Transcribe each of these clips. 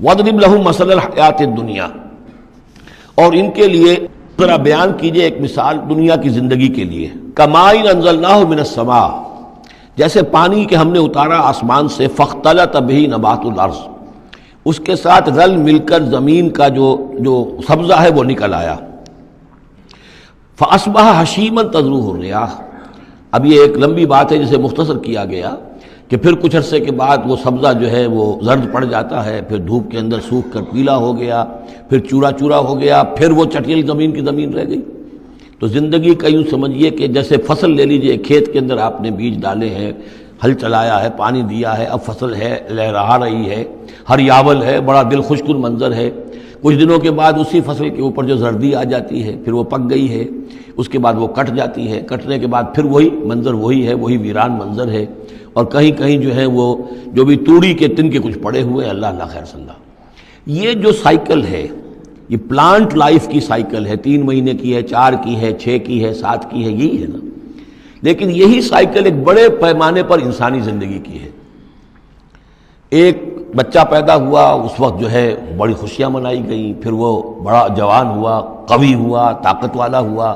وَاضْرِبْ لَهُم مَثَلَ الْحَيَاةِ الدُّنْيَا، اور ان کے لیے ذرا بیان کیجئے ایک مثال دنیا کی زندگی کے لیے. کَمَاءٍ أَنزَلْنَاهُ مِنَ السَّمَاءِ، جیسے پانی کہ ہم نے اتارا آسمان سے. فَاخْتَلَطَ بِهِ نَبَاتُ الْأَرْضِ، اس کے ساتھ رل مل کر زمین کا جو سبزہ ہے وہ نکل آیا. فَأَصْبَحَ هَشِيمًا تَذْرُوهُ الرِّيَاحُ، اب یہ ایک لمبی بات ہے جسے مختصر کیا گیا کہ پھر کچھ عرصے کے بعد وہ سبزہ جو ہے وہ زرد پڑ جاتا ہے، پھر دھوپ کے اندر سوکھ کر پیلا ہو گیا، پھر چورا چورا ہو گیا، پھر وہ چٹیل زمین کی زمین رہ گئی. تو زندگی کا یوں سمجھیے کہ جیسے فصل لے لیجئے، کھیت کے اندر آپ نے بیج ڈالے ہیں، ہل چلایا ہے، پانی دیا ہے، اب فصل ہے، لہرا رہی ہے، ہریاول ہے، بڑا دل خوش کن منظر ہے. کچھ دنوں کے بعد اسی فصل کے اوپر جو زردی آ جاتی ہے، پھر وہ پک گئی ہے، اس کے بعد وہ کٹ جاتی ہے، کٹنے کے بعد پھر وہی منظر وہی ہے، وہی ویران منظر ہے. اور کہیں کہیں جو ہے وہ جو بھی توڑی کے تن کے کچھ پڑے ہوئے، اللہ اللہ خیر صلی اللہ. یہ جو سائیکل ہے، یہ پلانٹ لائف کی سائیکل ہے، 3 مہینے کی ہے، 4 کی ہے، 6 کی ہے، 7 کی ہے، یہی ہے نا. لیکن یہی سائیکل ایک بڑے پیمانے پر انسانی زندگی کی ہے. ایک بچہ پیدا ہوا، اس وقت جو ہے بڑی خوشیاں منائی گئیں، پھر وہ بڑا جوان ہوا، قوی ہوا، طاقت والا ہوا،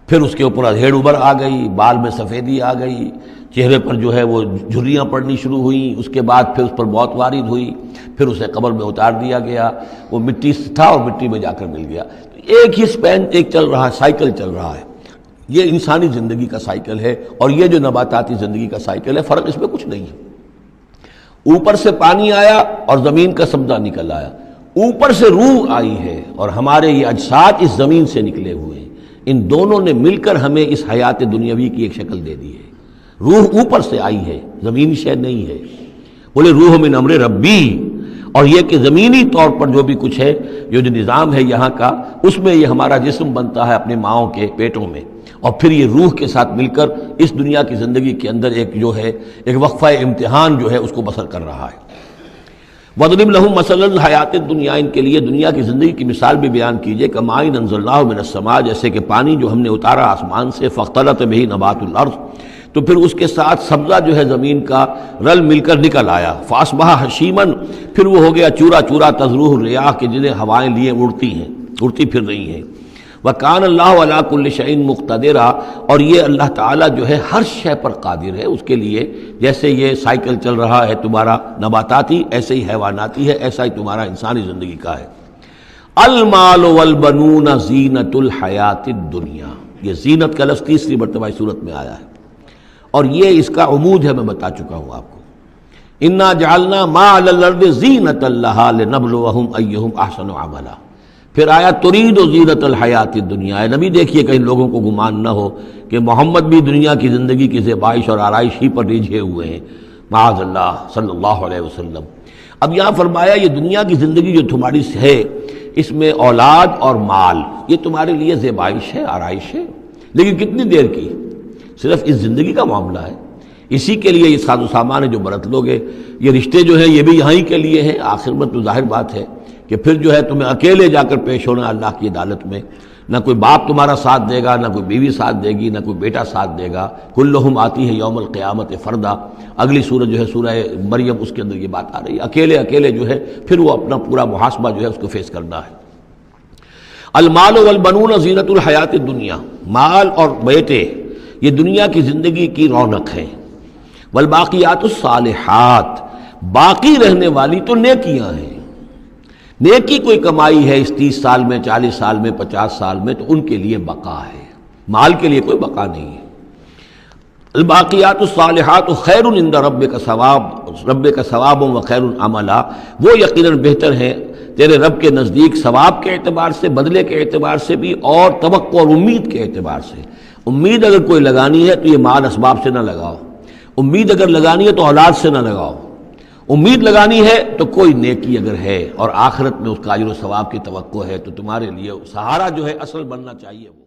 پھر اس کے اوپر ادھیڑ ابھر آ گئی، بال میں سفیدی آ گئی، چہرے پر جو ہے وہ جھریاں پڑنی شروع ہوئیں. اس کے بعد پھر اس پر موت وارد ہوئی، پھر اسے قبر میں اتار دیا گیا، وہ مٹی سے تھا اور مٹی میں جا کر مل گیا. ایک ہی سپین ایک چل رہا ہے، سائیکل چل رہا ہے. یہ انسانی زندگی کا سائیکل ہے، اور یہ جو نباتاتی زندگی کا سائیکل ہے، فرق اس میں کچھ نہیں ہے. اوپر سے پانی آیا اور زمین کا سبزہ نکل آیا، اوپر سے روح آئی ہے اور ہمارے یہ اجساد اس زمین سے نکلے ہوئے ہیں. ان دونوں نے مل کر ہمیں اس حیات دنیاوی کی ایک شکل دے دی ہے. روح اوپر سے آئی ہے، زمینی شے نہیں ہے. بولے روح من امر ربی، اور یہ کہ زمینی طور پر جو بھی کچھ ہے، جو نظام ہے یہاں کا، اس میں یہ ہمارا جسم بنتا ہے اپنے ماؤں کے پیٹوں میں، اور پھر یہ روح کے ساتھ مل کر اس دنیا کی زندگی کے اندر ایک جو ہے ایک وقفہ امتحان جو ہے اس کو بسر کر رہا ہے. وَاضْرِبْ لَهُم مَثَلَ الْحَيَاةِ الدُّنْيَا، ان کے لیے دنیا کی زندگی کی مثال بھی بیان کیجئے. کَمَاءٍ أَنزَلْنَاهُ مِنَ السَّمَاءِ، جیسے کہ پانی جو ہم نے اتارا آسمان سے. فَاخْتَلَطَ بِهِ نَبَاتُ الْأَرْضِ، تو پھر اس کے ساتھ سبزہ جو ہے زمین کا رل مل کر نکل آیا. فَأَصْبَحَ هَشِيمًا، پھر وہ ہو گیا چورا چورا. تَذْرُوهُ الرِّيَاحُ، کہ جنہیں ہوائیں لیے اڑتی ہیں، اڑتی پھر رہی ہیں. وَكَانَ اللَّهُ عَلَىٰ كُلِّ شَيْءٍ مُقْتَدِرًا، اور یہ اللہ تعالیٰ جو ہے ہر شے پر قادر ہے. اس کے لیے جیسے یہ سائیکل چل رہا ہے تمہارا نباتاتی، ایسے ہی حیواناتی ہے، ایسا ہی تمہارا انسانی زندگی کا ہے. المال والبنون زینت الحیات الدنیا، یہ زینت کا لفظ 3 مرتبہ سورت میں آیا ہے، اور یہ اس کا عمود ہے، میں بتا چکا ہوں آپ کو. انا جعلنا ما علی الارض زینۃ لہا لنبلوہم ایہم احسن عملا. پھر آیا ترید زینت الحیات الدنیا. اے نبی دیکھیے کہیں لوگوں کو گمان نہ ہو کہ محمد بھی دنیا کی زندگی کی زیبائش اور آرائش ہی پر ریجھے ہوئے ہیں، معاذ اللہ صلی اللہ علیہ وسلم. اب یہاں فرمایا یہ دنیا کی زندگی جو تمہاری ہے، اس میں اولاد اور مال یہ تمہارے لیے زیبائش ہے، آرائش ہے، لیکن کتنی دیر کی؟ صرف اس زندگی کا معاملہ ہے. اسی کے لیے یہ ساز و سامان ہے جو برت لوگے. یہ رشتے جو ہیں یہ بھی یہاں ہی کے لیے ہیں. آخر میں تو ظاہر بات ہے کہ پھر جو ہے تمہیں اکیلے جا کر پیش ہونا اللہ کی عدالت میں. نہ کوئی باپ تمہارا ساتھ دے گا، نہ کوئی بیوی ساتھ دے گی، نہ کوئی بیٹا ساتھ دے گا. کلہم آتی ہے یوم القیامت فردا. اگلی سورت جو ہے سورہ مریم، اس کے اندر یہ بات آ رہی ہے. اکیلے اکیلے جو ہے پھر وہ اپنا پورا محاسبہ جو ہے اس کو فیس کرنا ہے. المال والبنون زینت الحیات الدنیا، مال اور بیٹے یہ دنیا کی زندگی کی رونق ہے. والباقیات الصالحات، باقی رہنے والی تو نیکیاں ہیں. نیکی کوئی کمائی ہے اس 30 سال میں، 40 سال میں، 50 سال میں، تو ان کے لیے بقا ہے. مال کے لیے کوئی بقا نہیں ہے. الباقیات الصالحات خیر عند ربک ثواب و خیر عملا، وہ یقیناً بہتر ہیں تیرے رب کے نزدیک ثواب کے اعتبار سے، بدلے کے اعتبار سے بھی، اور توقع اور امید کے اعتبار سے. امید اگر کوئی لگانی ہے تو یہ مال اسباب سے نہ لگاؤ. امید اگر لگانی ہے تو اولاد سے نہ لگاؤ. امید لگانی ہے تو کوئی نیکی اگر ہے اور آخرت میں اس کا اجر و ثواب کی توقع ہے تو تمہارے لیے سہارا جو ہے اصل بننا چاہیے وہ